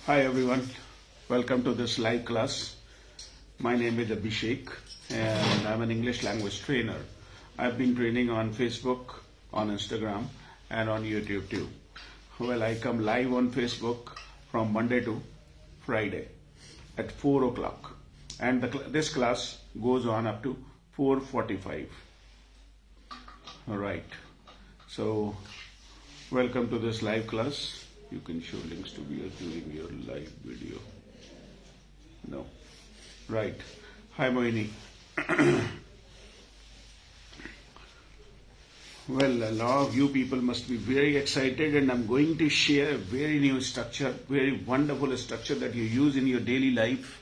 Hi everyone, welcome to this live class. My name is Abhishek and I'm an English language trainer. I've been training on Facebook, on Instagram and on YouTube too. Well, I come live on Facebook from Monday to Friday at 4 o'clock and this class goes on up to 4:45. All right, so welcome to this live class. You can show links to viewers during your live video. No. Right. Hi, Moini. Well, a lot of you people must be very excited, and I'm going to share a very new structure, very wonderful structure that you use in your daily life,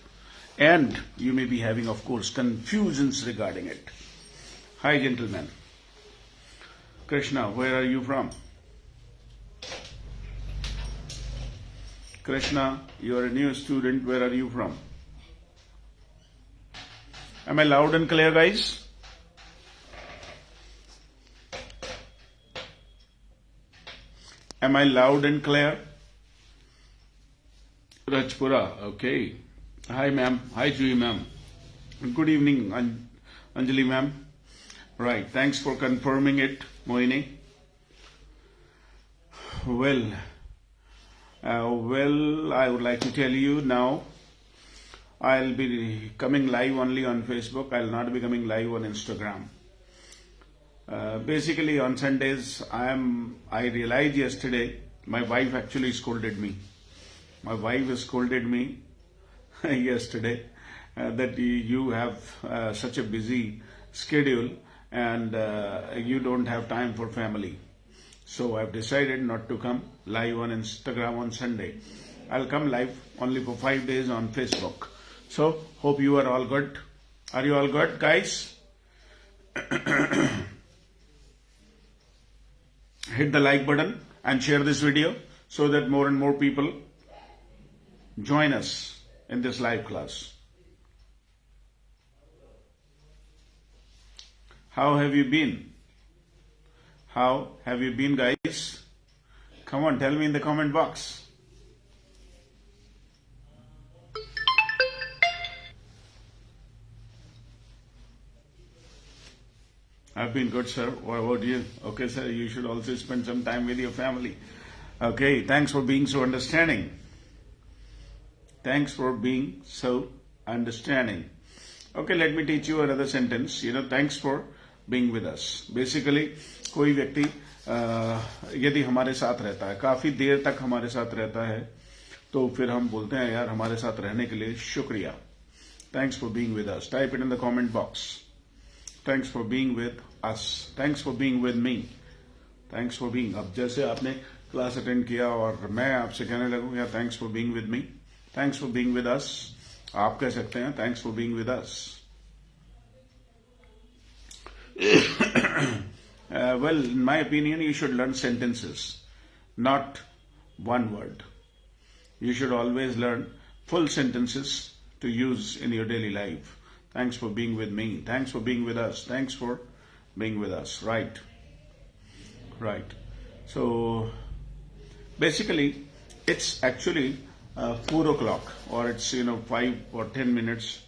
and you may be having, of course, confusions regarding it. Hi, gentlemen. Krishna, where are you from? Krishna, you are a new student. Where are you from? Am I loud and clear, guys? Am I loud and clear? Rajpura, okay. Hi, ma'am. Hi, Juhi, ma'am. Good evening, Anjali, ma'am. Right, thanks for confirming it, Moini. Well, I would like to tell you now, I'll be coming live only on Facebook. I'll not be coming live on Instagram. Basically, on Sundays, I realized yesterday, my wife actually scolded me. My wife scolded me yesterday that you have such a busy schedule and you don't have time for family. So I've decided not to come live on Instagram on Sunday. I'll come live only for 5 days on Facebook. So hope you are all good. Are you all good, guys? Hit the like button and share this video so that more and more people join us in this live class. How have you been? How have you been, guys? Come on, tell me in the comment box. I've been good, sir. What about you? Okay, sir, you should also spend some time with your family. Okay, thanks for being so understanding. Thanks for being so understanding. Okay, let me teach you another sentence. Thanks for being with us. Basically, कोई व्यक्ति यदि हमारे साथ रहता है, काफी देर तक हमारे साथ रहता है, तो फिर हम बोलते हैं यार हमारे साथ रहने के लिए शुक्रिया. Thanks for being with us. Type it in the comment box. Thanks for being with us. Thanks for being with me. Thanks for being. अब जैसे आपने क्लास अटेंड किया और मैं आपसे कहने लगूं यार thanks for being with me. Thanks for being with us. आप कह सकते हैं thanks for being with us. Well, in my opinion, you should learn sentences, not one word. You should always learn full sentences to use in your daily life. Thanks for being with me. Thanks for being with us. Thanks for being with us. Right. So, basically, it's actually 4 o'clock or it's, 5 or 10 minutes.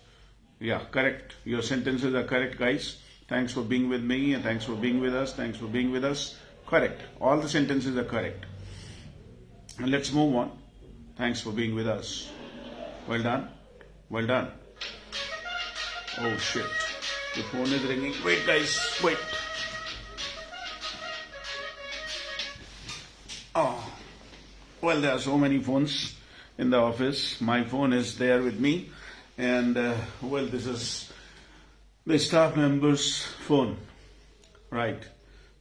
Yeah, correct. Your sentences are correct, guys. Thanks for being with me and thanks for being with us. Thanks for being with us. Correct. All the sentences are correct. And let's move on. Thanks for being with us. Well done. Well done. Oh shit. The phone is ringing. Wait, guys. Wait. Oh. Well, there are so many phones in the office. My phone is there with me. And, this is the staff member's phone. Right.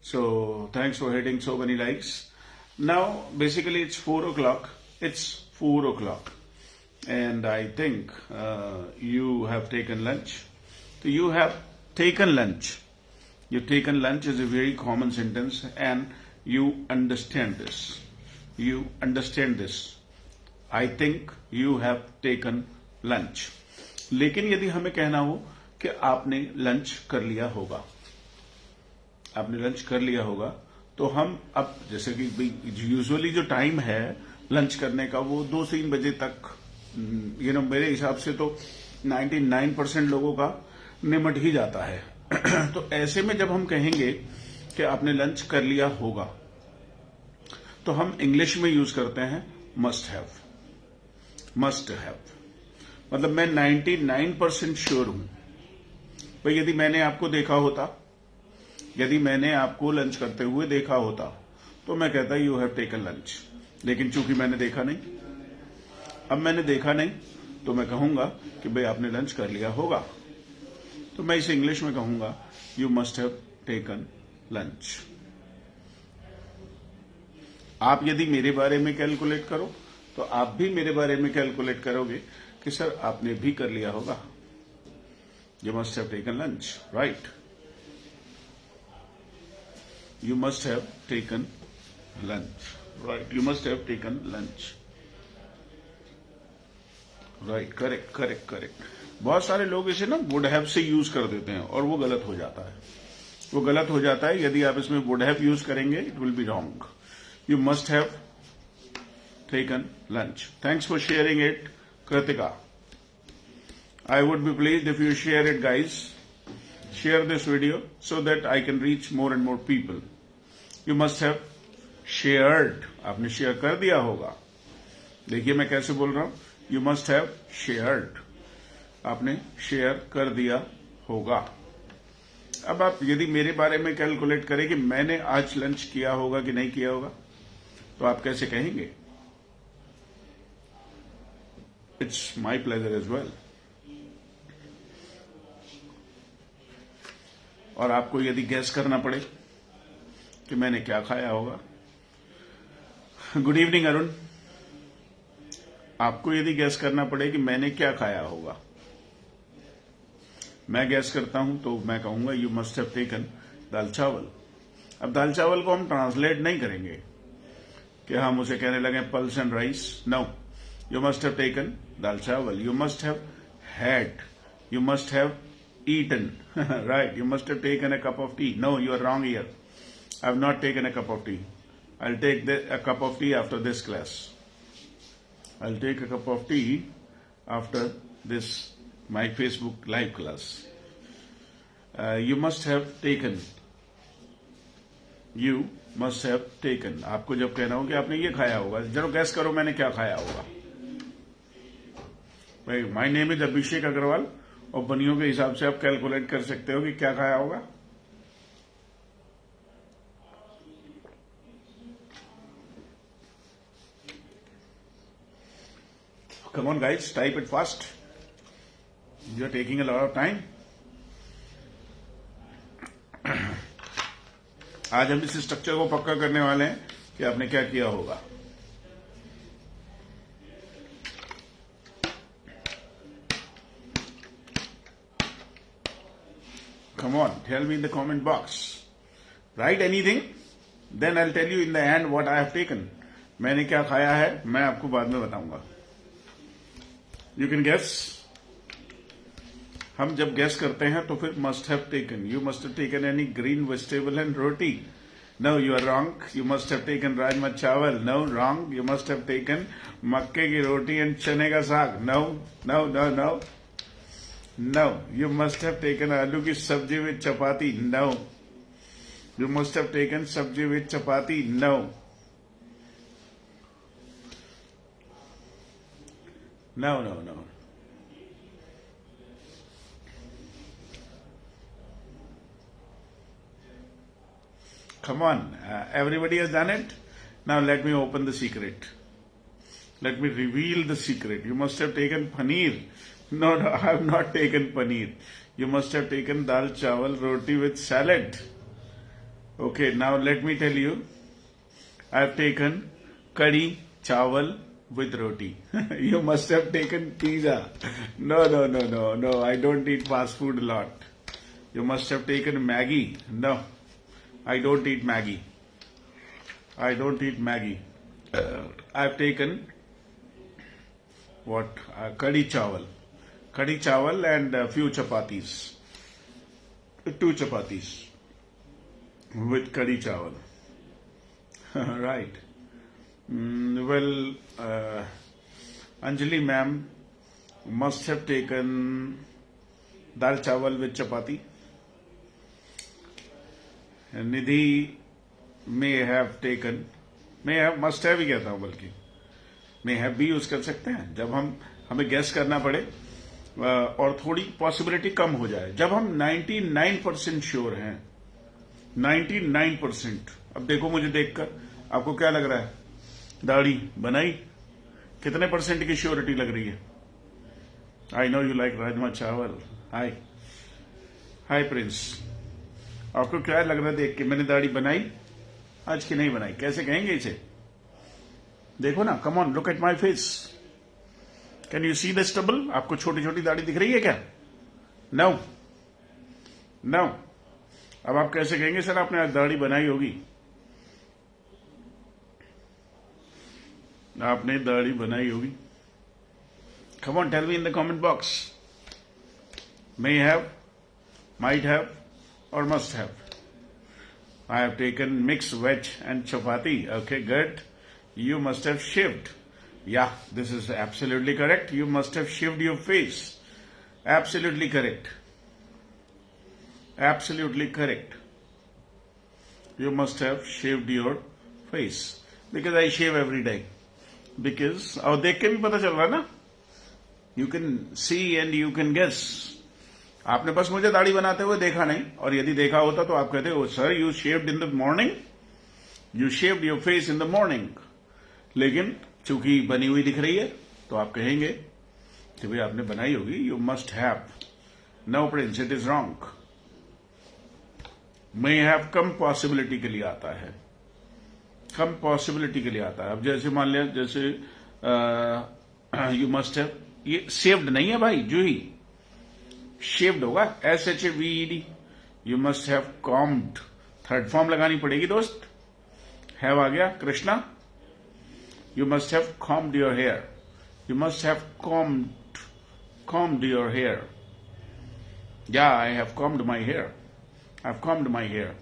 So, thanks for hitting so many likes. Now, basically, it's 4 o'clock. It's 4 o'clock. And I think you have taken lunch. So, you have taken lunch. You've taken lunch is a very common sentence and you understand this. You understand this. I think you have taken lunch. लेकिन यदि हमें कहना हो कि आपने lunch कर लिया होगा, आपने लंच कर लिया होगा, तो हम अब जैसे कि यूजुअली जो टाइम है लंच करने का, वो 2-3 बजे तक मेरे हिसाब से तो 99% लोगों का निमट ही जाता है। तो ऐसे में जब हम कहेंगे कि आपने लंच कर लिया होगा, तो हम इंग्लिश में यूज करते हैं मस्ट हैव। मस्ट हैव मतलब मैं 99% श्योर हूं भाई, यदि मैंने आपको देखा होता, यदि मैंने आपको लंच करते हुए देखा होता, तो मैं कहता यू हैव टेकन लंच। लेकिन चूंकि मैंने देखा नहीं, अब मैंने देखा नहीं, तो मैं कहूंगा कि भाई आपने लंच कर लिया होगा, तो मैं इसे इंग्लिश में कहूंगा you must have taken lunch. आप यदि मेरे बारे में कैलकुलेट करो, तो आप भी मेरे बारे में कैलकुलेट करोगे कि सर आपने भी कर लिया होगा। You must have taken lunch, right? You must have taken lunch, right? You must have taken lunch, right? Correct. बहुत सारे लोग इसे ना would have से यूज कर देते हैं और वो गलत हो जाता है। वो गलत हो जाता है। यदि आप इसमें would have यूज करेंगे, it will be wrong. You must have taken lunch. Thanks for sharing it, Kritika. I would be pleased if you share it, guys. Share this video so that I can reach more and more people. You must have shared. आपने share कर दिया होगा। देखिए मैं कैसे बोल रहा हूं, you must have shared. आपने शेयर कर दिया होगा। अब आप यदि मेरे बारे में कैलकुलेट करें कि मैंने आज लंच किया होगा कि नहीं किया होगा, तो आप कैसे कहेंगे? It's my pleasure as well. और आपको यदि गैस करना पड़े कि मैंने क्या खाया होगा। Good evening Arun. आपको यदि गैस करना पड़े कि मैंने क्या खाया होगा, मैं गैस करता हूं तो मैं कहूंगा you must have taken dal चावल। अब दाल चावल को हम ट्रांसलेट नहीं करेंगे कि हम उसे कहने लगे pulse and rice. No, you must have taken dal chawal. You must have had, you must have eaten. Right, you must have taken a cup of tea. No, you are wrong here. I have not taken a cup of tea. I'll take a cup of tea after this class. I'll take a cup of tea after this, my Facebook live class. You must have taken. You must have taken. आपको जब कहना हो कि आपने ये खाया होगा, जरा गैस करो मैंने क्या खाया होगा। भाई, my name is अभिषेक अग्रवाल, और बनियों के हिसाब से आप कैलकुलेट कर सकते हो कि क्या खाया होगा। Come on guys, type it fast. You are taking a lot of time. आज हम इस स्ट्रक्चर को पक्का करने वाले हैं कि आपने क्या किया होगा। Come on, tell me in the comment box. Write anything, then I'll tell you in the end what I have taken. मैंने क्या खाया है मैं आपको बाद में बताऊंगा। You can guess. हम जब guess करते हैं तो फिर must have taken. You must have taken any green vegetable and roti. No, you are wrong. You must have taken rajma chawal. No, wrong. You must have taken मक्के की रोटी and चने का साग. No. No, you must have taken आलू की सब्जी with chapati. No, you must have taken सब्जी with chapati. No. Come on, everybody has done it. Now let me open the secret. Let me reveal the secret. You must have taken paneer. No, I have not taken paneer. You must have taken dal chawal roti with salad. Okay, now let me tell you. I have taken curry chawal with roti. You must have taken pizza. No. I don't eat fast food a lot. You must have taken Maggi. No, I don't eat Maggi. I have taken what? Kadhi chawal. Kadhi chawal and a few chapatis. 2 chapatis with kadhi chawal. Right. Well, Anjali ma'am must have taken dal chawal with chapati. Nidhi may have taken, must have ही कहता हूं, बल्कि may have भी use कर सकते हैं जब हमें gas करना पड़े और थोड़ी पॉसिबिलिटी कम हो जाए। जब हम 99% श्योर हैं, 99%, अब देखो मुझे देखकर आपको क्या लग रहा है? दाढ़ी बनाई? कितने परसेंट की श्योरिटी लग रही है? I know you like rajma चावल। हाय हाय प्रिंस, आपको क्या लग रहा है देख के? मैंने दाढ़ी बनाई आज की नहीं बनाई? कैसे कहेंगे इसे? देखो ना, come on, look at my face. Can you see the stubble? आपको छोटी छोटी दाढ़ी दिख रही है क्या? No no. अब आप कैसे कहेंगे सर आपने आज दाढ़ी बनाई होगी? आपने दाढ़ी बनाई होगी? Come on, tell me in the comment box. May have, might have और must have. I have taken mixed veg and chapati. Okay, good. You must have shaved. Yeah, this is absolutely correct. You must have shaved your face. Absolutely correct. Absolutely correct. You must have shaved your face. Because I shave every day. Because, और देख के भी पता चल रहा है ना? You can see and you can guess. आपने बस मुझे दाढ़ी बनाते हुए देखा नहीं, और यदि देखा होता तो आप कहते हो sir you shaved in the morning, you shaved your face in the morning. लेकिन चूंकि बनी हुई दिख रही है तो आप कहेंगे कि भाई आपने बनाई होगी, you must have. No Prince, it is wrong. May have come possibility के लिए आता है, कम पॉसिबिलिटी के लिए आता है। अब जैसे मान लिया, जैसे यू मस्ट हैव, ये सेव्ड नहीं है भाई, जूही शेव्ड होगा, SHAVED। You must have combed, third form लगानी पड़ेगी दोस्त। हैव आ गया Krishna. You must have combed your hair, you must have combed your hair. या I have combed my hair, I have combed my hair.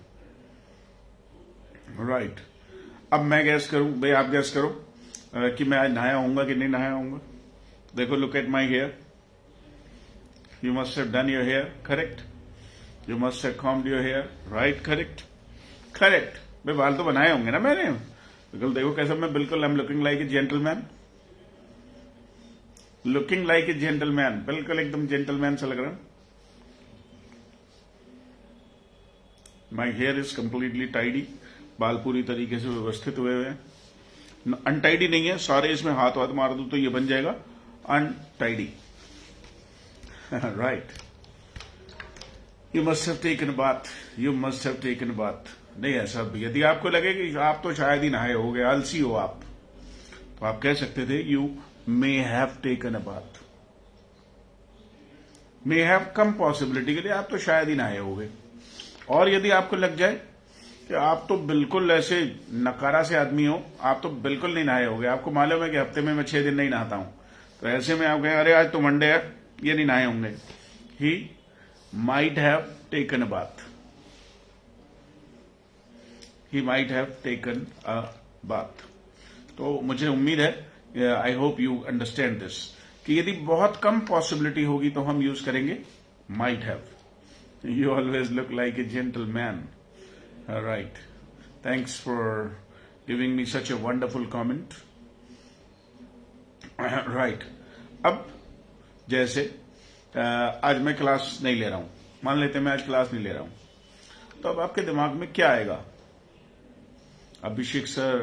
Right, अब मैं gas करूं, भाई आप गैस करो कि मैं आज नहाया होऊंगा कि नहीं नहाया होऊंगा। देखो, look at my hair. You must have done your hair, correct? You must have combed your hair, right? Correct? Correct. भाई बाल तो बनाए होंगे ना मैंने। बिल्कुल, देखो कैसा मैं, बिल्कुल I'm looking like a gentleman, looking like a gentleman, बिल्कुल एकदम जेंटलमैन सा लग रहा। My hair is completely tidy, बाल पूरी तरीके से व्यवस्थित हुए हुए हैं। अनटाइडी नहीं है, सारे इसमें हाथ वाथ मार दूं तो ये बन जाएगा untidy. Right. You must have taken a bath. You must have taken a bath. नहीं ऐसा भी, यदि आपको लगे कि आप तो शायद ही नहाए हो गए, आलसी हो आप, तो आप कह सकते थे you may have taken a bath. May have come possibility के लिए, आप तो शायद ही नहाए हो गए। और यदि आपको लग जाए कि आप तो बिल्कुल ऐसे नकारा से आदमी हो, आप तो बिल्कुल नहीं नहाए हो गए, आपको मालूम है कि हफ्ते में मैं 6 दिन नहीं नहाता हूं, तो ऐसे में आप कहें अरे आज तो मंडे है, ये नहीं नहाए होंगे। ही might have taken a bath, he might have taken a bath. तो मुझे उम्मीद है, I hope you understand this, कि यदि बहुत कम पॉसिबिलिटी होगी तो हम यूज करेंगे might have. You always look like a gentleman. Right, thanks for giving me such a wonderful comment. Right, अब जैसे आज मैं क्लास नहीं ले रहा हूं, मान लेते हैं मैं आज क्लास नहीं ले रहा हूं, तो अब आपके दिमाग में क्या आएगा? अभिषेक सर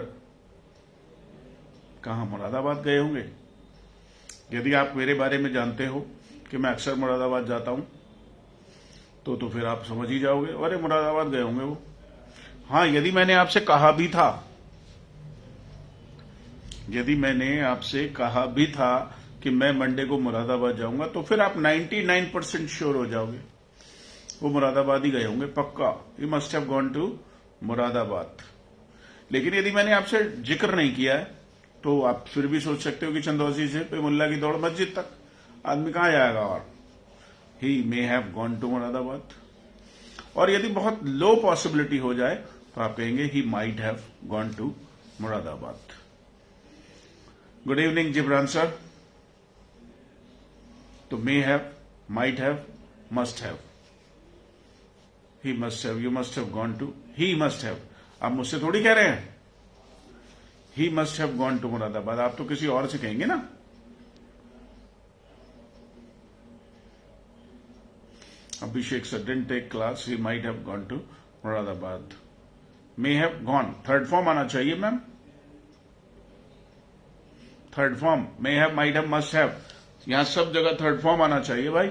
कहां मुरादाबाद गए होंगे। यदि आप मेरे बारे में जानते हो कि मैं अक्सर मुरादाबाद जाता हूं, तो फिर आप समझ ही जाओगे, अरे मुरादाबाद गए होंगे वो। हाँ, यदि मैंने आपसे कहा भी था, यदि मैंने आपसे कहा भी था कि मैं मंडे को मुरादाबाद जाऊंगा, तो फिर आप 99% श्योर हो जाओगे वो मुरादाबाद ही गए होंगे पक्का। You must have gone to Moradabad. लेकिन यदि मैंने आपसे जिक्र नहीं किया है, तो आप फिर भी सोच सकते हो कि चंदौसी से पे मुल्ला की दौड़ मस्जिद तक आदमी कहां जाएगा। और he may have gone to Moradabad. और यदि बहुत लो पॉसिबिलिटी हो जाए तो आप कहेंगे he might have gone to Moradabad. Good evening Jibran sir. तो may have, might have, must have, he must have, you must have gone to, he must have. आप मुझसे थोड़ी कह रहे हैं he must have gone to Moradabad, आप तो किसी और से कहेंगे ना। Abhishek sir didn't take class, he might have gone to Moradabad. May have gone, third form आना चाहिए ma'am, third form. May have, might have, must have, यहां सब जगह थर्ड फॉर्म आना चाहिए भाई।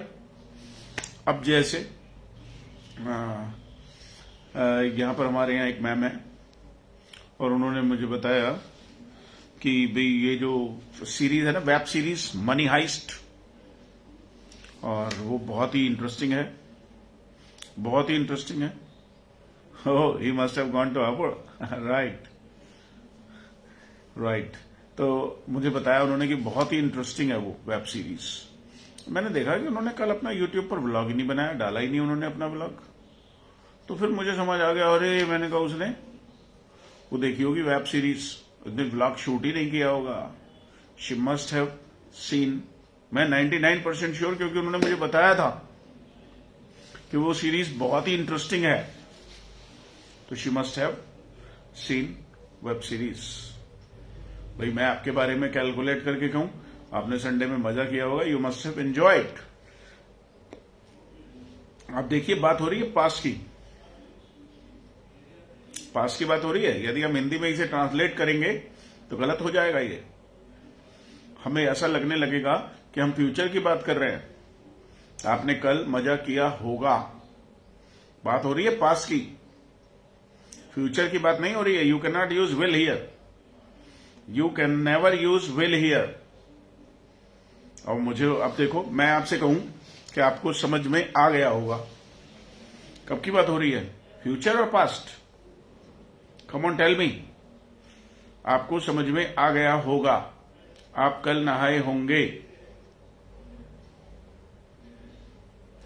अब जैसे यहां पर हमारे यहां एक मैम है और उन्होंने मुझे बताया कि भाई ये जो सीरीज है ना, वेब सीरीज मनी हाइस्ट, और वो बहुत ही इंटरेस्टिंग है, बहुत ही इंटरेस्टिंग है। Oh, he must have gone to Hapur, right right. तो मुझे बताया उन्होंने कि बहुत ही इंटरेस्टिंग है वो वेब सीरीज। मैंने देखा कि उन्होंने कल अपना यूट्यूब पर व्लॉग ही नहीं बनाया, डाला ही नहीं उन्होंने अपना व्लॉग। तो फिर मुझे समझ आ गया, अरे मैंने कहा उसने वो देखी होगी वेब सीरीज, उसने व्लॉग शूट ही नहीं किया होगा। शी मस्ट हैव सीन, मैं 99% श्योर, क्योंकि उन्होंने मुझे बताया था कि वो सीरीज बहुत ही इंटरेस्टिंग है। तो she must have seen web series. भाई मैं आपके बारे में कैलकुलेट करके कहूं, आपने संडे में मजा किया होगा, यू मस्ट हैव एंजॉयड। आप देखिए बात हो रही है पास्ट की, पास्ट की बात हो रही है। यदि हम हिंदी में इसे ट्रांसलेट करेंगे तो गलत हो जाएगा ये, हमें ऐसा लगने लगेगा कि हम फ्यूचर की बात कर रहे हैं। आपने कल मजा किया होगा, बात हो रही है पास्ट की, फ्यूचर की बात नहीं हो रही है। You can not use will hear, you can never use will hear. और मुझे अब देखो, मैं आपसे कहूं कि आपको समझ में आ गया होगा, कब की बात हो रही है, फ्यूचर और past? Come on tell me, आपको समझ में आ गया होगा। आप कल नहाए होंगे,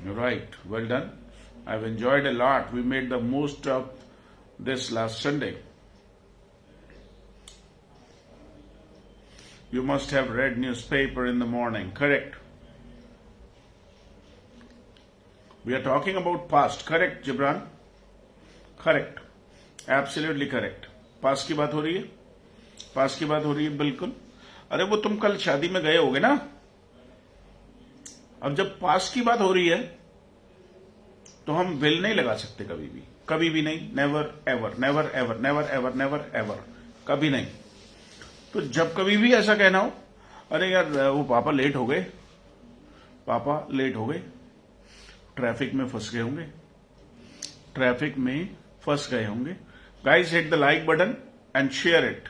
right, well done, I have enjoyed a lot, we made the most of this last Sunday. You must have read newspaper in the morning, correct? We are talking about past, correct Gibran? Correct, absolutely correct. Past की बात हो रही है, past की बात हो रही है, बिल्कुल। अरे वो तुम कल शादी में गए होगे ना, अब जब पास्ट की बात हो रही है तो हम विल नहीं लगा सकते कभी भी, कभी भी नहीं, never ever, never ever, never ever, never ever, कभी नहीं। तो जब कभी भी ऐसा कहना हो, अरे यार वो पापा लेट हो गए, पापा लेट हो गए, ट्रैफिक में फंस गए होंगे, ट्रैफिक में फंस गए होंगे। Guys hit the like button and share it,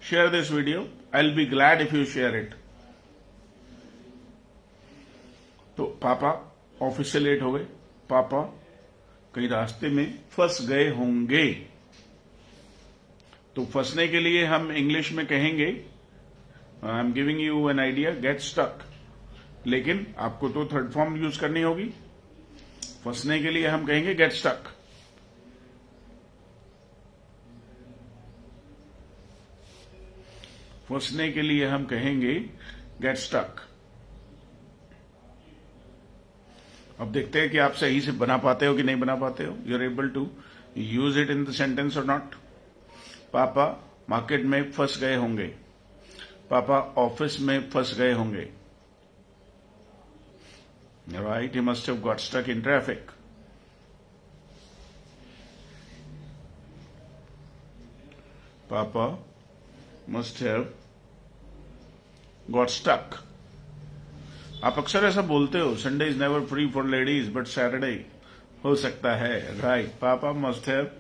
share this video, I will be glad if you share it. तो पापा ऑफिस से लेट हो गए, पापा कहीं रास्ते में फंस गए होंगे। तो फंसने के लिए हम इंग्लिश में कहेंगे, I am giving you an idea, get stuck, लेकिन आपको तो थर्ड फॉर्म यूज करनी होगी। फंसने के लिए हम कहेंगे गेट स्टक, फंसने के लिए हम कहेंगे गेट स्टक। अब देखते हैं कि आप सही से बना पाते हो कि नहीं बना पाते हो, you are able to use it in the sentence or not. पापा मार्केट में फंस गए होंगे, पापा ऑफिस में फंस गए होंगे, right, he must have got stuck in traffic. पापा मस्ट हैव गॉट स्टक। आप अक्सर ऐसा बोलते हो, Sunday is never free for ladies but Saturday हो सकता है, राइट, पापा must have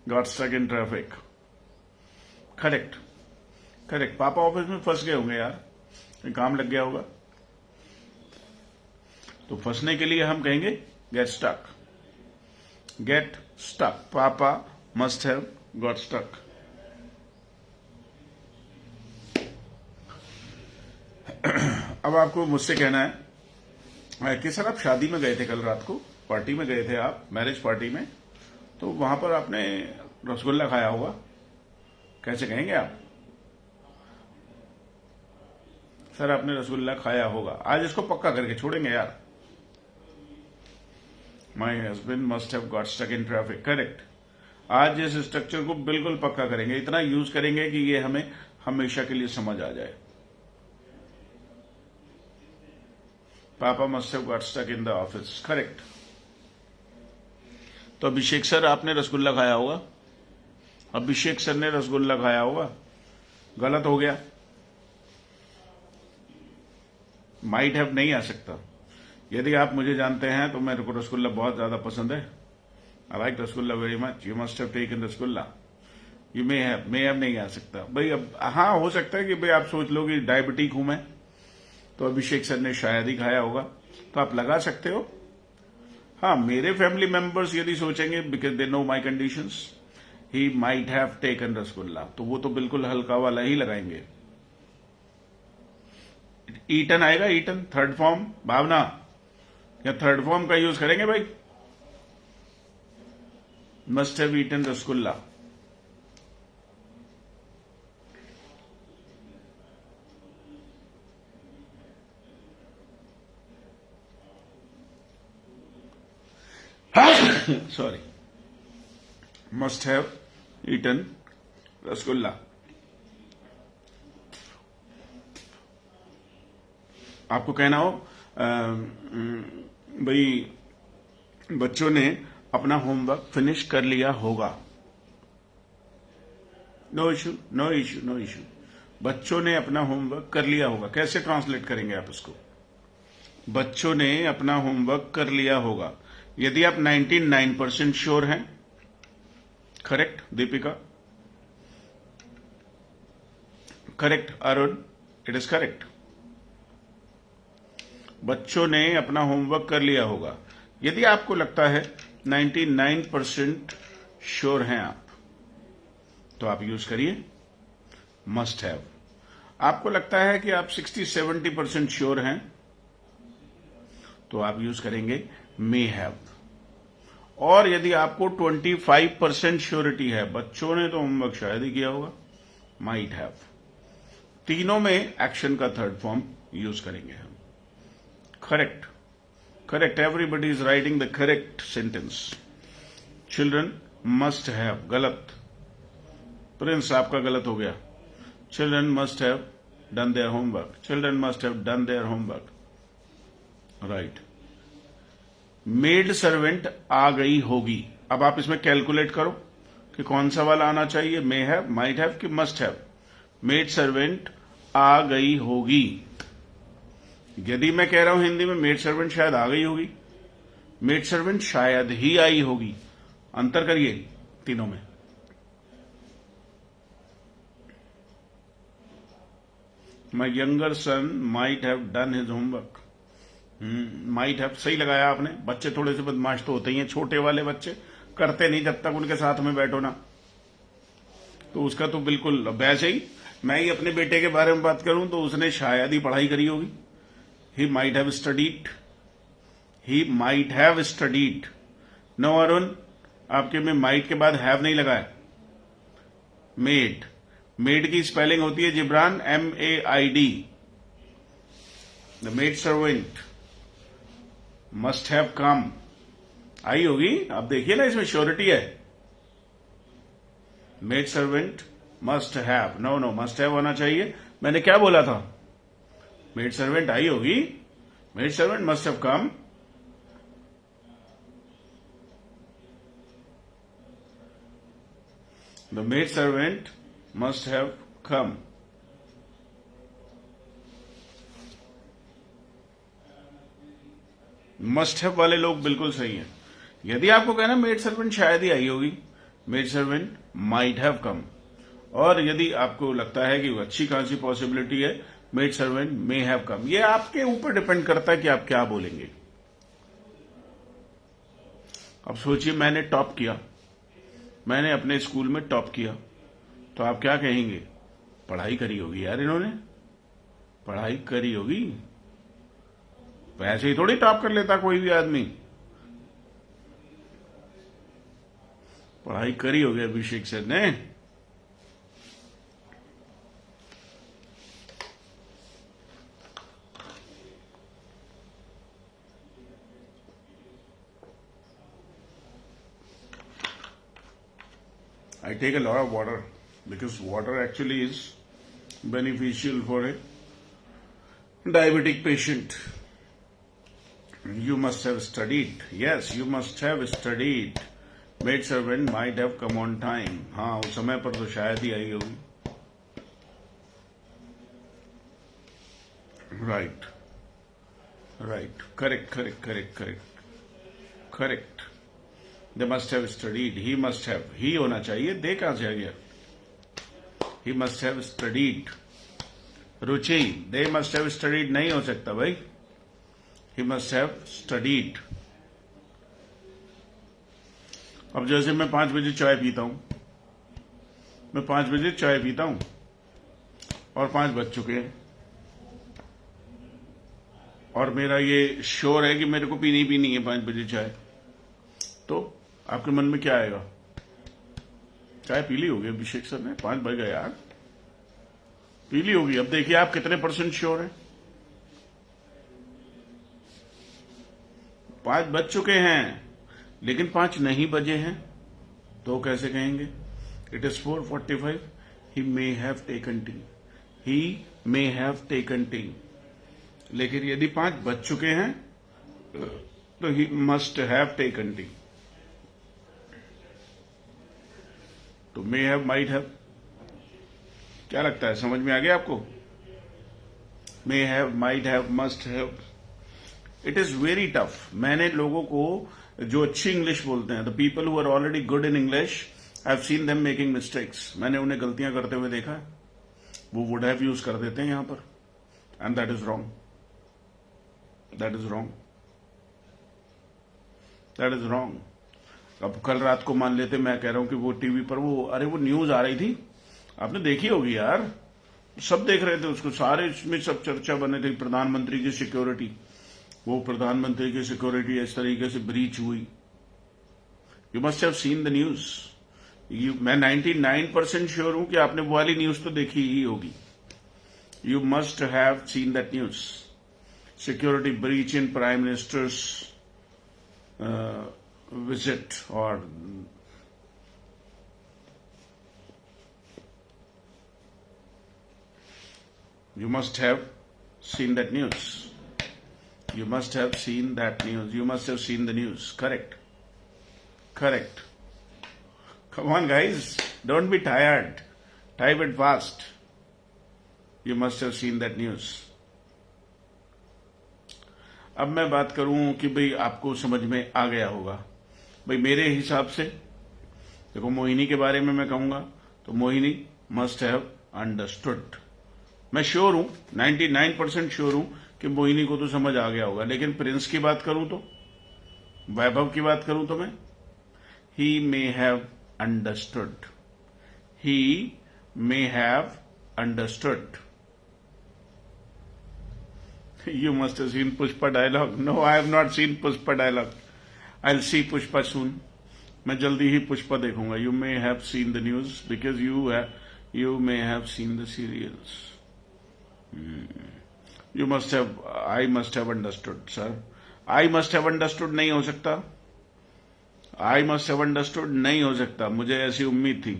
got stuck in traffic, correct correct. पापा ऑफिस में फंस गए होंगे यार, काम लग गया होगा। तो फंसने के लिए हम कहेंगे गेट स्टक, गेट स्टक, पापा मस्ट हैव गॉट स्टक। अब आपको मुझसे कहना है कि सर आप शादी में गए थे कल रात को, पार्टी में गए थे आप, मैरिज पार्टी में, तो वहां पर आपने रसगुल्ला खाया होगा, कैसे कहेंगे आप? सर आपने रसगुल्ला खाया होगा, आज इसको पक्का करके छोड़ेंगे यार। My husband must have got stuck in traffic, correct. आज इस स्ट्रक्चर को बिल्कुल पक्का करेंगे, इतना यूज करेंगे कि ये हमें हमेशा के लिए समझ आ जाए। पापा must have got stuck in the office, correct. तो अभिषेक सर आपने रसगुल्ला खाया होगा, अभिषेक सर ने रसगुल्ला खाया होगा, गलत हो गया। माइट हैव नहीं आ सकता। यदि आप मुझे जानते हैं तो मेरे को रसगुल्ला बहुत ज्यादा पसंद है। I like rasgulla very much, you must have taken rasgulla. You may have नहीं आ सकता भाई। अब हाँ हो सकता है कि भाई आप सोच लो कि डायबिटिक हूं मैं, तो अभिषेक सर ने शायद ही खाया होगा, तो आप लगा सकते हो। हाँ, मेरे फैमिली मेंबर्स यदि सोचेंगे because they know my conditions, he might have taken rasgulla, तो वो तो बिल्कुल हल्का वाला ही लगाएंगे। ईटन आएगा, ईटन थर्ड फॉर्म, भावना या थर्ड फॉर्म का यूज करेंगे भाई। Must have eaten rasgulla. Sorry, must have eaten rasgulla. आपको कहना हो भाई बच्चों ने अपना होमवर्क फिनिश कर लिया होगा, no issue no issue no issue. बच्चों ने अपना होमवर्क कर लिया होगा, कैसे ट्रांसलेट करेंगे आप इसको? बच्चों ने अपना होमवर्क कर लिया होगा। यदि आप 99% श्योर हैं, correct Deepika, correct Arun, it is correct. बच्चों ने अपना होमवर्क कर लिया होगा। यदि आपको लगता है 99% श्योर हैं आप, तो आप यूज करिए मस्ट हैव। आपको लगता है कि आप 60-70% श्योर हैं, तो आप यूज करेंगे मे हैव। और यदि आपको 25% श्योरिटी है, बच्चों ने तो होमवर्क शायद ही किया होगा, माइट हैव। तीनों में एक्शन का थर्ड फॉर्म यूज करेंगे हम। Correct, correct, everybody is writing the correct sentence. Children must have, गलत। प्रिंस आपका गलत हो गया। Children must have done their homework, children must have done their homework, right. Maid servant आ गई होगी। अब आप इसमें कैलकुलेट करो कि कौन सा वाला आना चाहिए, मे हैव, माइट हैव कि मस्ट हैव। मेड सर्वेंट आ गई होगी। यदि मैं कह रहा हूं हिंदी में मेड सर्वेंट शायद आ गई होगी, मेड सर्वेंट शायद ही आई होगी। अंतर करिए तीनों में। My younger son might have done his homework. Might have सही लगाया आपने। बच्चे थोड़े से बदमाश तो होते ही हैं, छोटे वाले बच्चे करते नहीं जब तक उनके साथ में बैठो ना, तो उसका तो बिल्कुल वैसे ही। मैं ही अपने बेटे के बारे में बात करूं तो उसने शायद ही पढ़ाई करी होगी। He might have studied, he might have studied. No Arun, आपके में माइट के बाद हैव नहीं लगाया। मेड, मेड की स्पेलिंग होती है Jibran, MAID। The maid servant must have come, आई होगी। आप देखिए ना, इसमें श्योरिटी है। Maid servant must have, no no, must have होना चाहिए। मैंने क्या बोला था? मेड सर्वेंट आई होगी, made servant must have come. The maid servant must have come. Must have वाले लोग बिल्कुल सही हैं। यदि आपको कहना मेड सर्वेंट शायद ही आई होगी, maid servant might have come. और यदि आपको लगता है कि अच्छी खासी पॉसिबिलिटी है, मेड सर्वेंट मे हैव कम। ये आपके ऊपर डिपेंड करता है कि आप क्या बोलेंगे। अब सोचिए मैंने टॉप किया, मैंने अपने स्कूल में टॉप किया, तो आप क्या कहेंगे? पढ़ाई करी होगी यार इन्होंने, पढ़ाई करी होगी। वैसे ही थोड़ी टॉप कर लेता कोई भी आदमी, पढ़ाई करी होगी अभिषेक सर ने। I take a lot of water because water actually is beneficial for a diabetic patient. You must have studied. Yes, you must have studied. Maid servant might have come on time. हाँ, उस समय पर तो शायद ही आई होगी. Right. Right. Correct. They must have studied. He must have. He होना चाहिए. दे कहाँ से आ गया? He must have studied. Ruchi. They must have studied नहीं हो सकता भाई. He must have studied. अब जैसे मैं 5 बजे चाय पीता हूं, मैं 5 बजे चाय पीता हूं और 5 बज चुके हैं और मेरा ये श्योर है कि मेरे को पीनी है 5 बजे चाय, तो आपके मन में क्या आएगा? चाय पी ली होगी अभिषेक सर ने, 5 बज गए यार, पी ली होगी. अब देखिए आप कितने % श्योर हैं. 5 बज चुके हैं लेकिन 5 नहीं बजे हैं, तो कैसे कहेंगे? It is 4:45. He may have taken T. He may have taken T. लेकिन यदि 5 बज चुके हैं तो ही मस्ट हैव टेकन टी. तो मे हैव, माइट हैव, क्या लगता है? समझ में आ गया आपको? May have, might have, must have. It is very tough. मैंने लोगों को जो अच्छी इंग्लिश बोलते हैं, the people who are already good in English, I have seen them making mistakes. मैंने उन्हें गलतियां करते हुए देखा. वो वुड हैव यूज कर देते हैं यहां पर, and that is wrong. That is wrong. That is wrong. अब कल रात को मान लेते, मैं कह रहा हूं कि वो टीवी पर वो न्यूज आ रही थी, आपने देखी होगी यार, सब देख रहे थे उसको, सारे इसमें सब चर्चा बने थे, प्रधानमंत्री की सिक्योरिटी, वो प्रधानमंत्री की सिक्योरिटी इस तरीके से ब्रीच हुई. You must have seen the news. मैं 99% श्योर हूं कि आपने वो वाली न्यूज तो देखी ही होगी. You must have seen that news. Security breach in prime ministers visit, or you must have seen that news. You must have seen that news. You must have seen the news. Correct. Come on guys, don't be tired. Type it fast. You must have seen that news. अब मैं बात करूं कि भाई आपको समझ में आ गया होगा. भाई मेरे हिसाब से देखो, मोहिनी के बारे में मैं कहूंगा तो मोहिनी मस्ट हैव अंडरस्टूड. मैं श्योर हूं, 99% श्योर हूं कि मोहिनी को तो समझ आ गया होगा. लेकिन प्रिंस की बात करूं तो, वैभव की बात करूं तो मैं, he may have understood. He may have understood. You must have seen Pushpa dialogue. No, I have not seen Pushpa dialogue. I'll see Pushpa soon. मैं जल्दी ही पुष्पा देखूंगा. You may have seen the news because you may have seen the serials. You must have, I must have understood, sir. I must have understood नहीं हो सकता. I must have understood नहीं हो सकता. मुझे ऐसी उम्मीद थी.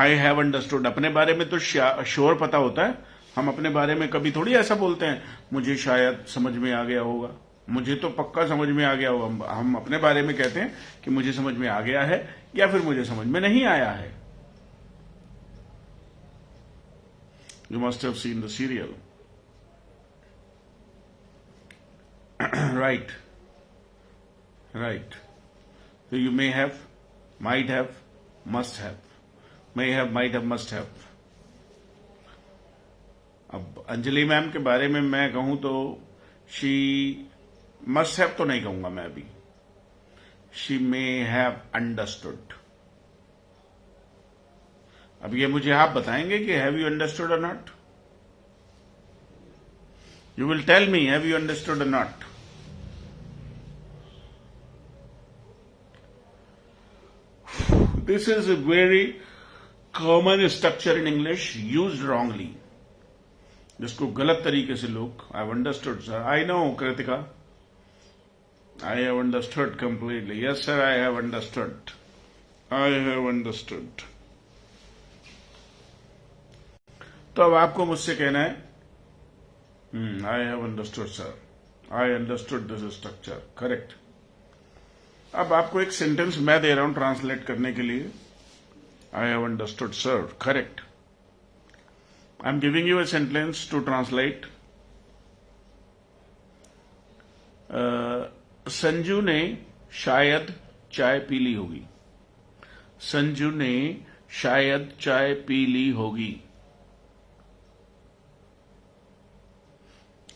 I have understood. अपने बारे में तो श्योर पता होता है. हम अपने बारे में कभी थोड़ी ऐसा बोलते हैं, मुझे शायद समझ में आ गया होगा. मुझे तो पक्का समझ में आ गया होगा. हम अपने बारे में कहते हैं कि मुझे समझ में आ गया है या फिर मुझे समझ में नहीं आया है. You must have seen the serial. Right. So you may have, might have, must have. May have, might have, must have. अब अंजलि मैम के बारे में मैं कहूं तो शी मस्ट हैव तो नहीं कहूंगा मैं अभी. She may have understood. अब ये मुझे आप बताएंगे कि have you understood or not. You will tell me have you understood or not. This is a very common structure in English used wrongly. जिसको गलत तरीके से लोग, I have understood, sir. I know, Kritika. I have understood completely. Yes, sir, I have understood. I have understood. तो अब आपको मुझसे कहना है आई have understood sir, I understood this structure, correct. अब आपको एक सेंटेंस मैं दे रहा हूं ट्रांसलेट करने के लिए। I have understood sir, correct. I am giving you a sentence to translate. Sanju ने शायद चाय पी ली होगी। संजू ने शायद चाय पी ली होगी।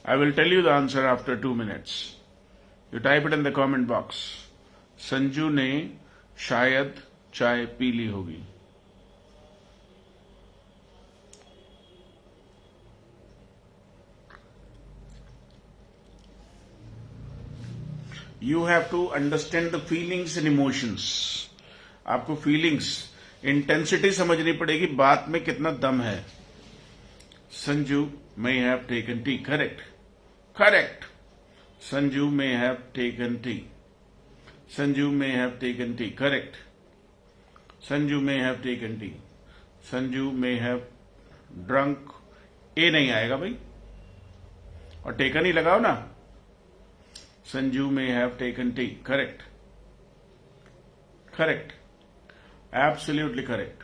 I will tell you the answer after 2 minutes. You type it in the comment box. Sanju ने शायद चाय पी ली होगी। You have to understand the feelings and emotions. आपको फीलिंग्स, इंटेंसिटी समझनी पड़ेगी, बात में कितना दम है। Sanju may have taken tea. Correct. Correct. Sanju may have taken tea. Sanju may have taken tea. Correct. Sanju may have taken tea. Sanju may have drunk. ए नहीं आएगा भाई, और टेकन ही लगाओ ना। Sanju may have taken tea. Correct. Correct. Absolutely correct.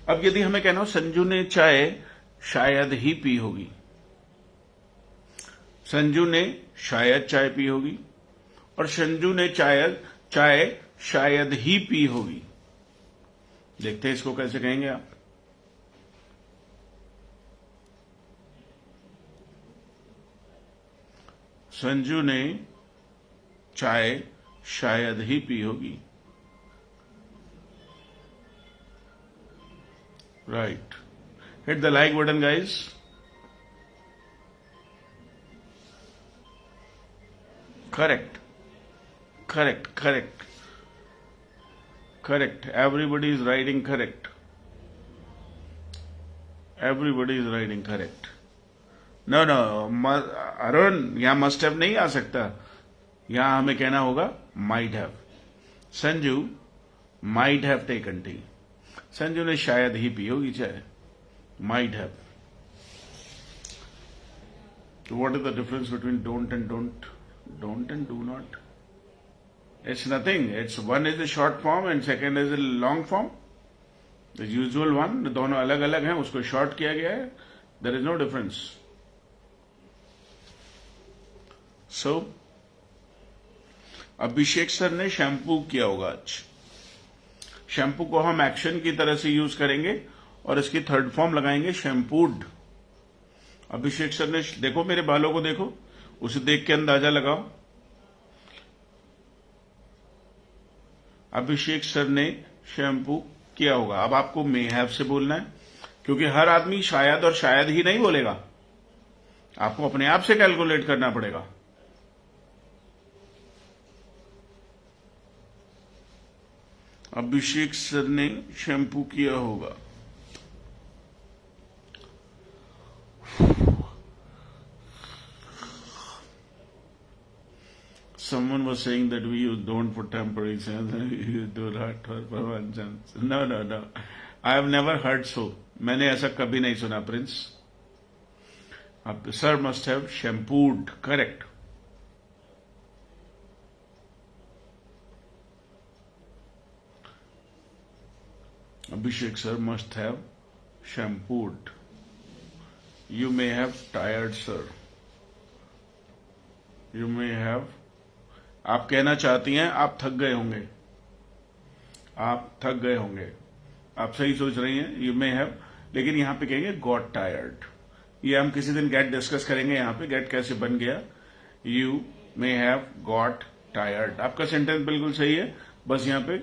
अब यदि हमें कहना हो संजू ने चाय शायद ही पी होगी, संजू ने शायद चाय पी होगी, और संजू ने चाय शायद ही पी होगी। देखते हैं इसको कैसे कहेंगे आप। संजू ने चाय शायद ही पी होगी। Right. Hit the like button, guys. Correct. Correct. Correct. Correct. Everybody is writing correct. Everybody is writing correct. No, no. Arun, यहां must have नहीं आ सकता। यहां हमें कहना होगा might have. Sanju might have taken tea. Sanju ने शायद ही पी होगी चाय। Might have. So what is the difference between don't and don't? Don't and do not? It's nothing. It's one is the short form and second is the long form. The usual one, दोनों अलग अलग हैं, उसको short किया गया है. There is no difference. So, Abhishek sir ने shampoo किया होगा आज। शैम्पू को हम एक्शन की तरह से यूज करेंगे और इसकी थर्ड फॉर्म लगाएंगे शैम्पूड। अभिषेक सर ने, देखो मेरे बालों को देखो, उसे देख के अंदाजा लगाओ। अभिषेक सर ने शैम्पू किया होगा। अब आपको मे हैव से बोलना है, क्योंकि हर आदमी शायद और शायद ही नहीं बोलेगा, आपको अपने आप से कैलकुलेट करना पड़ेगा। अभिषेक सर ने शैम्पू किया होगा। Someone was saying that you don't put temporary sense, you do not for prevention. No, no, no. I have never heard so. मैंने ऐसा कभी नहीं सुना प्रिंस। अब sir must have shampooed. Correct. Abhishek sir must have shampooed. You may have tired, sir. You may have. आप कहना चाहती हैं आप थक गए होंगे, आप थक गए होंगे, आप सही सोच रही हैं, यू मे हैव, लेकिन यहां पे कहेंगे गॉट टायर्ड। ये हम किसी दिन गेट डिस्कस करेंगे, यहां पे गेट कैसे बन गया। You may have got tired, आपका सेंटेंस बिल्कुल सही है, बस यहां पे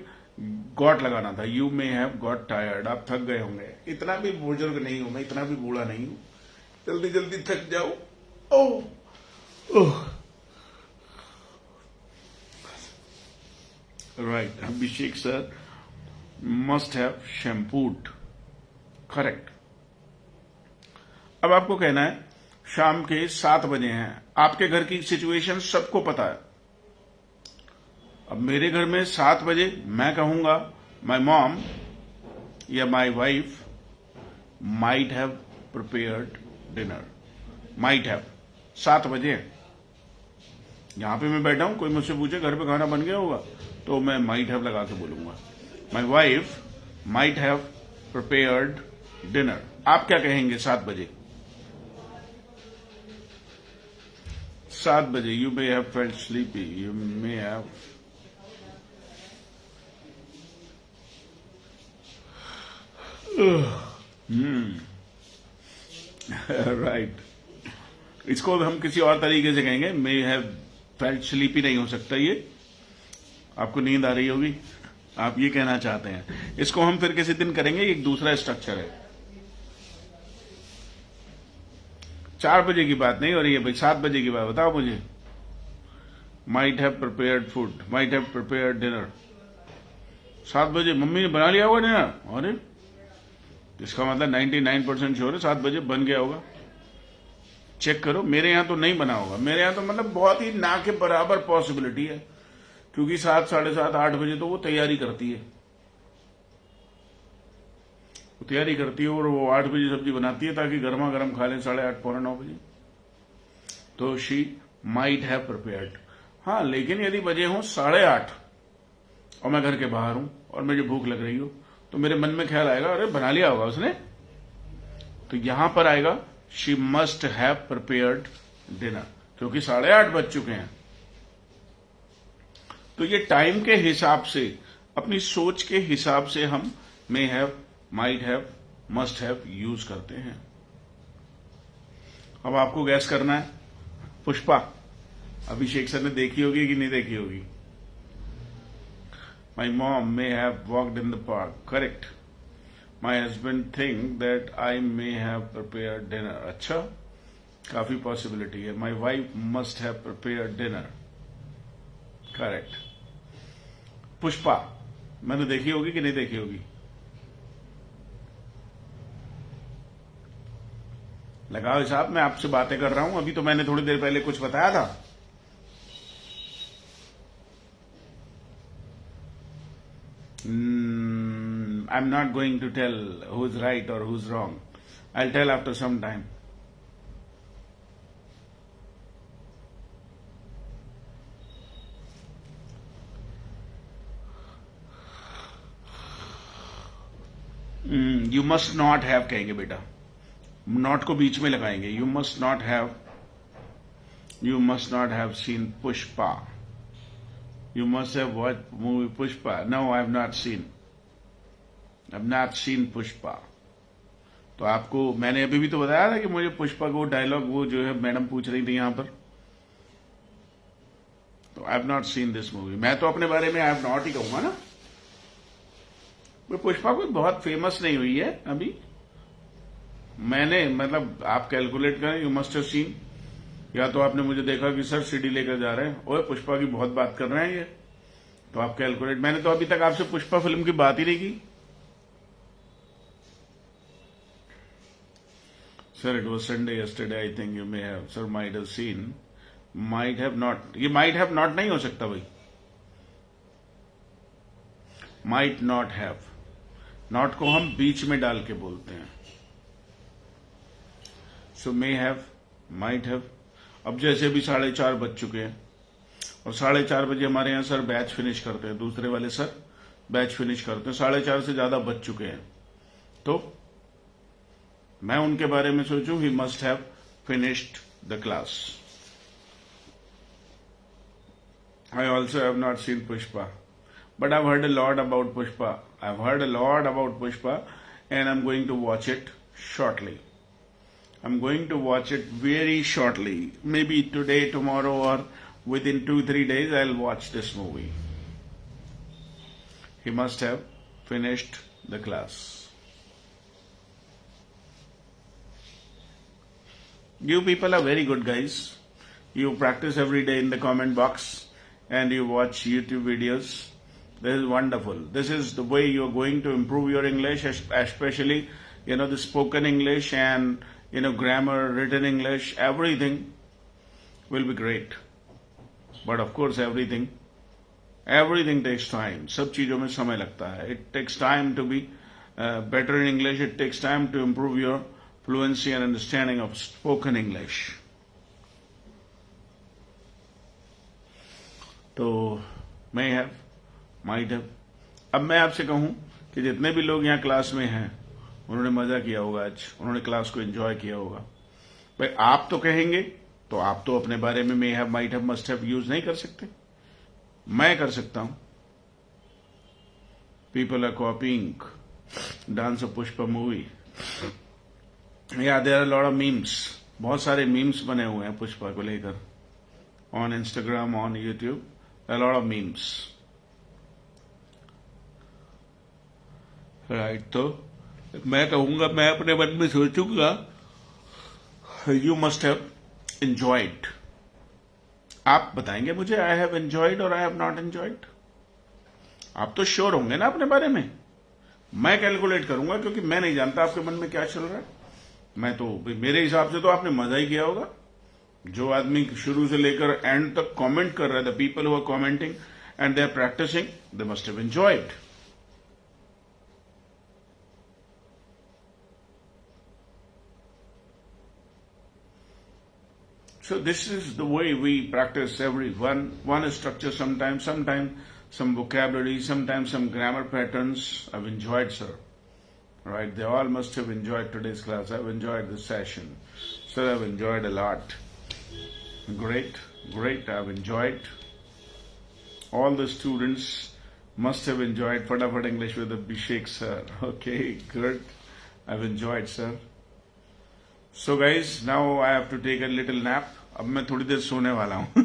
गॉट लगाना था। You may have got tired, आप थक गए होंगे। इतना भी बुजुर्ग नहीं हूं मैं, इतना भी बूढ़ा नहीं हूं, जल्दी जल्दी थक जाओ। ओह ओह, right. Abhishek sir must have shampooed. Correct. अब आपको कहना है शाम के 7 बजे हैं, आपके घर की सिचुएशन सबको पता है। अब मेरे घर में 7 बजे मैं कहूंगा माई मॉम या my wife might have prepared dinner, might have 7 बजे। यहां पे मैं बैठा हूं, कोई मुझसे पूछे घर पे खाना बन गया होगा तो मैं माइट हैव लगा के बोलूंगा my wife might have prepared dinner. आप क्या कहेंगे 7 बजे? 7 बजे you may have felt sleepy, you may have right. इसको हम किसी और तरीके से कहेंगे, मे हैव फेल्ट स्लीपी नहीं हो सकता, ये आपको नींद आ रही होगी, आप ये कहना चाहते हैं। इसको हम फिर किसी दिन करेंगे, एक दूसरा स्ट्रक्चर है। 4 बजे की बात नहीं हो रही है भाई, 7 बजे की बात बताओ मुझे। Might have prepared food, might have prepared dinner. 7 बजे मम्मी ने बना लिया होगा डिनर, अरे इसका मतलब 99% श्योर है 7 बजे बन गया होगा। चेक करो, मेरे यहां तो नहीं बना होगा, मेरे यहां तो मतलब बहुत ही ना के बराबर पॉसिबिलिटी है, क्योंकि 7, 7:30, 8 बजे तो वो तैयारी करती है, वो तैयारी करती है और वो 8 बजे सब्जी बनाती है ताकि गर्मा गर्म खा लें 8:30, पौने 9 बजे। तो शी माइट हैव प्रिपेयर्ड। हाँ, लेकिन यदि बजे हों 8:30 और मैं घर के बाहर हूं और मुझे भूख लग रही हो तो मेरे मन में ख्याल आएगा अरे बना लिया होगा उसने, तो यहां पर आएगा she must have prepared dinner, क्योंकि 8:30 बज चुके हैं। तो ये टाइम के हिसाब से, अपनी सोच के हिसाब से हम मे have, might have, must have use करते हैं। अब आपको गैस करना है। पुष्पा अभिषेक सर ने देखी होगी कि नहीं देखी होगी? My mom may have walked in the park. Correct. My husband think that I may have prepared dinner. अच्छा, काफी possibility है। My wife must have prepared dinner. Correct. Pushpa मैंने देखी होगी कि नहीं देखी होगी? लगाओ हिसाब, मैं आपसे बातें कर रहा हूं, अभी तो मैंने थोड़ी देर पहले कुछ बताया था। I'm not going to tell who's right or who's wrong. I'll tell after some time. You must not have कहेंगे बेटा, नॉट को बीच में लगाएंगे। You must not have seen Pushpa. You must have watched movie Pushpa. No, I have not seen. I've not seen Pushpa. तो आपको मैंने अभी भी तो बताया था कि मुझे पुष्पा को डायलॉग वो जो है मैडम पूछ रही थी यहां पर, तो I have not seen this movie. मैं तो अपने बारे में आई हैव नॉट ही कहूंगा ना, वो पुष्पा कोई बहुत फेमस नहीं हुई है अभी। मैंने मतलब आप कैलकुलेट करें, यू मस्ट हैव सीन, या तो आपने मुझे देखा कि सर सीडी लेकर जा रहे हैं, ओए पुष्पा की बहुत बात कर रहे हैं ये, तो आप कैलकुलेट। मैंने तो अभी तक आपसे पुष्पा फिल्म की बात ही नहीं की। Sir it was Sunday yesterday, I think you may have, sir might have seen, might have not, ये माइट हैव नॉट नहीं हो सकता भाई, माइट नॉट हैव, नॉट को हम बीच में डाल के बोलते हैं। सो मे हैव, माइट हैव। अब जैसे भी 4:30 बज चुके हैं और 4:30 बजे हमारे यहां सर बैच फिनिश करते हैं, दूसरे वाले सर बैच फिनिश करते हैं, 4:30 से ज्यादा बज चुके हैं, तो मैं उनके बारे में सोचूं, ही must have finished the class. I also have not seen Pushpa, but I've heard a lot about Pushpa. I've heard a lot about Pushpa, and I'm going to watch it shortly. I'm going to watch it very shortly. Maybe today, tomorrow, or within 2-3 days, I'll watch this movie. He must have finished the class. You people are very good guys. You practice every day in the comment box and you watch YouTube videos. This is wonderful. This is the way you're going to improve your English, especially, the spoken English and, grammar, written English, everything will be great. But of course, Everything takes time. सब चीजों में समय लगता है. It takes time to be better in English. It takes time to improve your fluency and understanding of spoken English. तो may have, might have. अब मैं आपसे कहूं कि जितने भी लोग यहाँ क्लास में हैं उन्होंने मजा किया होगा आज, उन्होंने क्लास को एंजॉय किया होगा. भाई आप तो कहेंगे तो आप तो अपने बारे में may have, might have, must have use नहीं कर सकते. मैं कर सकता हूं. People are copying Dance of Pushpa movie. Yeah, there are a lot of memes. बहुत सारे memes बने हुए हैं पुष्पा को लेकर. On Instagram, on YouTube, a lot of memes. Right, तो मैं कहूंगा, मैं अपने मन में सोचूंगा, you must have enjoyed. आप बताएंगे मुझे I have enjoyed और I have not enjoyed. आप तो श्योर होंगे ना अपने बारे में. मैं कैलकुलेट करूंगा क्योंकि मैं नहीं जानता आपके मन में क्या चल रहा है. मैं तो मेरे हिसाब से तो आपने मजा ही किया होगा. जो आदमी शुरू से लेकर एंड तक कमेंट कर रहा है, the people who are commenting and they are practising, they must have enjoyed. So this is the way we practice one structure sometimes some vocabulary, sometimes some grammar patterns. I've enjoyed, sir. Right? They all must have enjoyed today's class. I've enjoyed this session. Sir, I've enjoyed a lot. Great. I've enjoyed. All the students must have enjoyed Fatafat English with Abhishek, sir. Okay, good. I've enjoyed, sir. So guys, now I have to take a little nap. अब मैं थोड़ी देर सोने वाला हूं.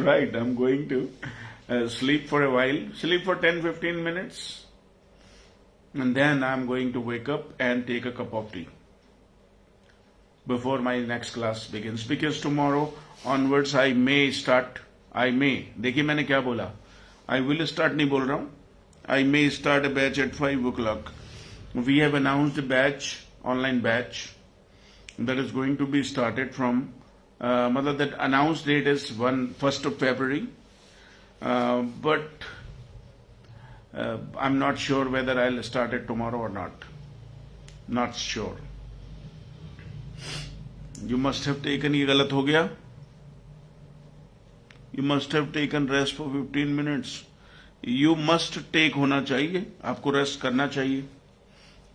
Right, I'm going to sleep for a while. Sleep for 10-15 minutes. And then I'm going to wake up and take a cup of tea before my next class begins. Because tomorrow onwards I may start. देखिए मैंने क्या बोला. I will start नहीं बोल रहा हूं. I may start a batch at 5 o'clock. We have announced a batch, online batch, that is going to be started from, that announced date is 1st of February. But I'm not sure whether I'll start it tomorrow or not. Not sure. You must have taken, ये गलत हो गया. You must have taken rest for 15 minutes. You must take होना चाहिए. आपको rest करना चाहिए.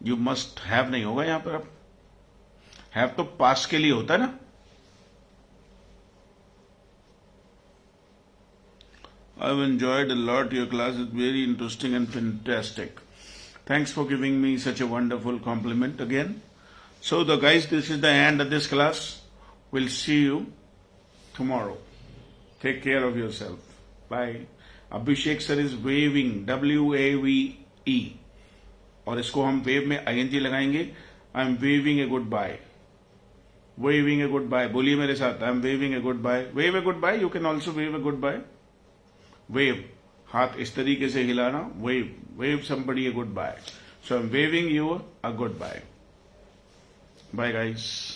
You must have नहीं होगा यहां पर. अब have तो पास के लिए होता है ना. I've enjoyed a lot. Your class is very interesting and fantastic. Thanks for giving me such a wonderful compliment again. So the guys, this is the end of this class. We'll see you tomorrow. Take care of yourself. Bye. Abhishek sir is waving, W-A-V-E. और इसको हम wave में ING लगाएंगे. I'm waving a goodbye. Waving a goodbye. बोलिए मेरे साथ. I'm waving a goodbye. Wave a goodbye. You can also wave a goodbye. Wave. हाथ इस तरीके से हिलाना. Wave. Wave somebody a goodbye. So I'm waving you a goodbye. Bye guys.